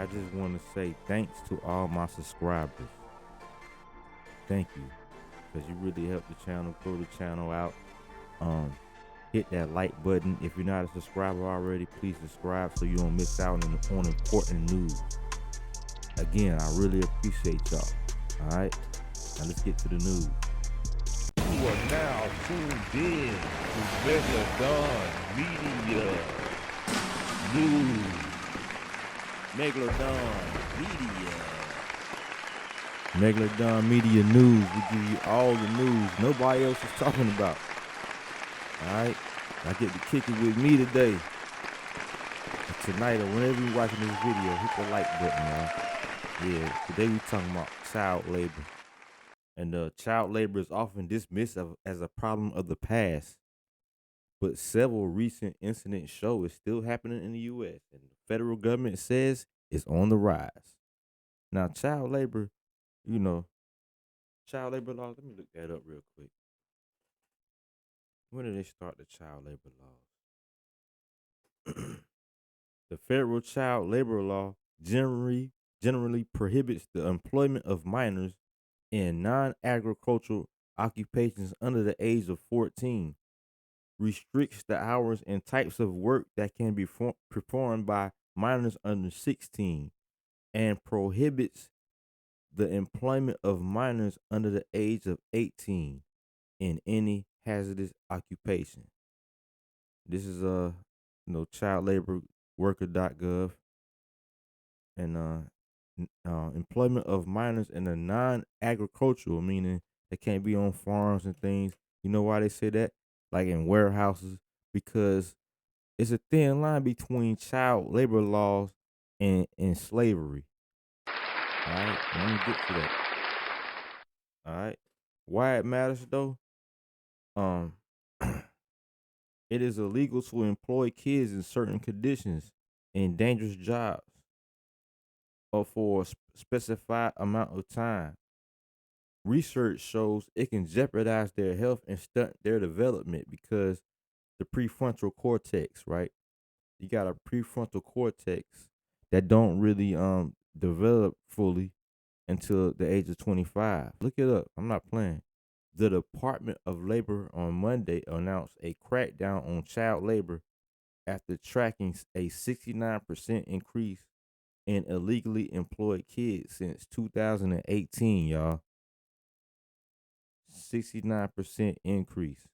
I just want to say thanks to all my subscribers. Thank you, because you really help the channel, grow the channel out. Hit that like button. If you're not a subscriber already, please subscribe so you don't miss out on important news. Again, I really appreciate y'all. All right, now let's get to the news. You are now tuned in to Megalodon Media News. Megalodon Media News. We give you all the news nobody else is talking about. Alright, I get to kick it with me today. And tonight or whenever you're watching this video, hit the like button, y'all. Yeah, today we talking about child labor. And child labor is often dismissed as a problem of the past. But several recent incidents show it's still happening in the U.S. and the federal government says it's on the rise. Now, child labor, child labor laws, let me look that up real quick. When did they start the child labor laws? The federal child labor law generally prohibits the employment of minors in non-agricultural occupations under the age of 14, restricts the hours and types of work that can be performed by minors under 16, and prohibits the employment of minors under the age of 18 in any hazardous occupation. This is child labor worker.gov, and employment of minors in a non-agricultural, meaning they can't be on farms and things. You know why they say that? Like in warehouses, because it's a thin line between child labor laws and slavery. All right, let me get to that. All right, why it matters though? It is illegal to employ kids in certain conditions in dangerous jobs or for a specified amount of time. Research shows it can jeopardize their health and stunt their development because the prefrontal cortex, right? You got a prefrontal cortex that don't really develop fully until the age of 25. Look it up. I'm not playing. The Department of Labor on Monday announced a crackdown on child labor after tracking a 69% increase in illegally employed kids since 2018, y'all. 69% increase.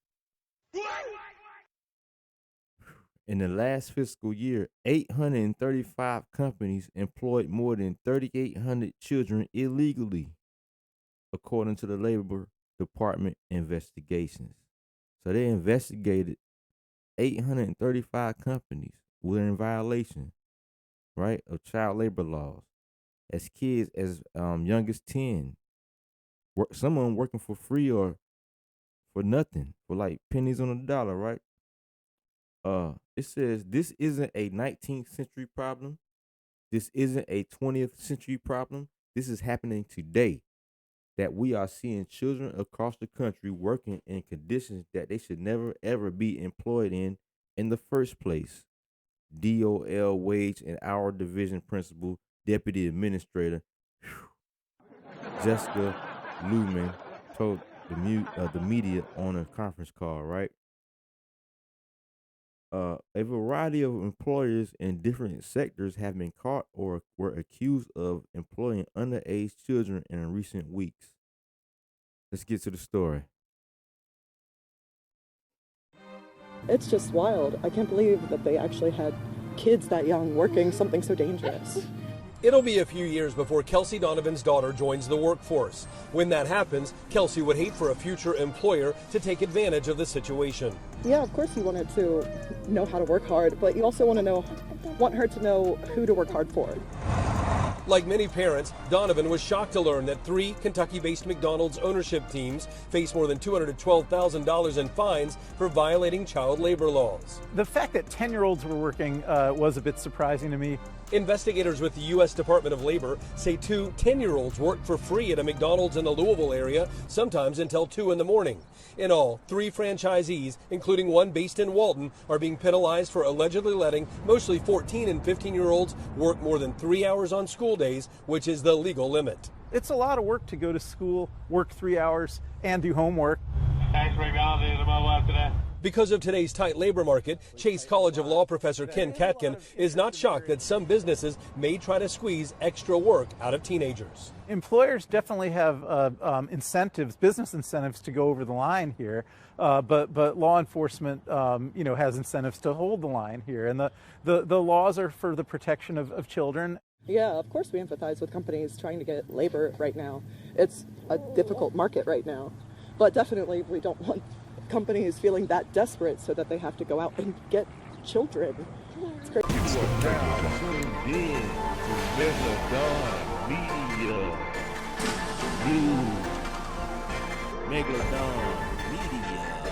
In the last fiscal year, 835 companies employed more than 3,800 children illegally, according to the Labor Department investigations. So they investigated 835 companies who were in violation, right, of child labor laws as kids as young as 10. Some of them working for free or for nothing, for like pennies on the dollar, right? It says this isn't a 19th century problem. This isn't a 20th century problem. This is happening today, that we are seeing children across the country working in conditions that they should never ever be employed in the first place. DOL Wage and Hour Division Principal Deputy Administrator Jessica Luman told the media on a conference call, right? A variety of employers in different sectors have been caught or were accused of employing underage children in recent weeks. Let's get to the story. It's just wild. I can't believe that they actually had kids that young working something so dangerous. It'll be a few years before Kelsey Donovan's daughter joins the workforce. When that happens, Kelsey would hate for a future employer to take advantage of the situation. Yeah, of course you wanted to know how to work hard, but you also want her to know who to work hard for. Like many parents, Donovan was shocked to learn that 3 Kentucky-based McDonald's ownership teams face more than $212,000 in fines for violating child labor laws. The fact that 10-year-olds were working was a bit surprising to me. Investigators with the U.S. Department of Labor say two 10-year-olds worked for free at a McDonald's in the Louisville area, sometimes until 2 in the morning. In all, 3 franchisees, including one based in Walton, are being penalized for allegedly letting mostly 14 and 15-year-olds work more than 3 hours on school days, which is the legal limit. It's a lot of work to go to school, work 3 hours, and do homework. Thanks for acknowledging my wife today. Because of today's tight labor market, Chase College of Law professor Ken Katkin is not shocked that some businesses may try to squeeze extra work out of teenagers. Employers definitely have incentives, business incentives to go over the line here, but law enforcement, has incentives to hold the line here, and the laws are for the protection of children. Yeah, of course we empathize with companies trying to get labor right now. It's a difficult market right now, but definitely we don't want companies feeling that desperate so that they have to go out and get children. It's great. You are now tuned in to Megalodon Media News. Megalodon Media.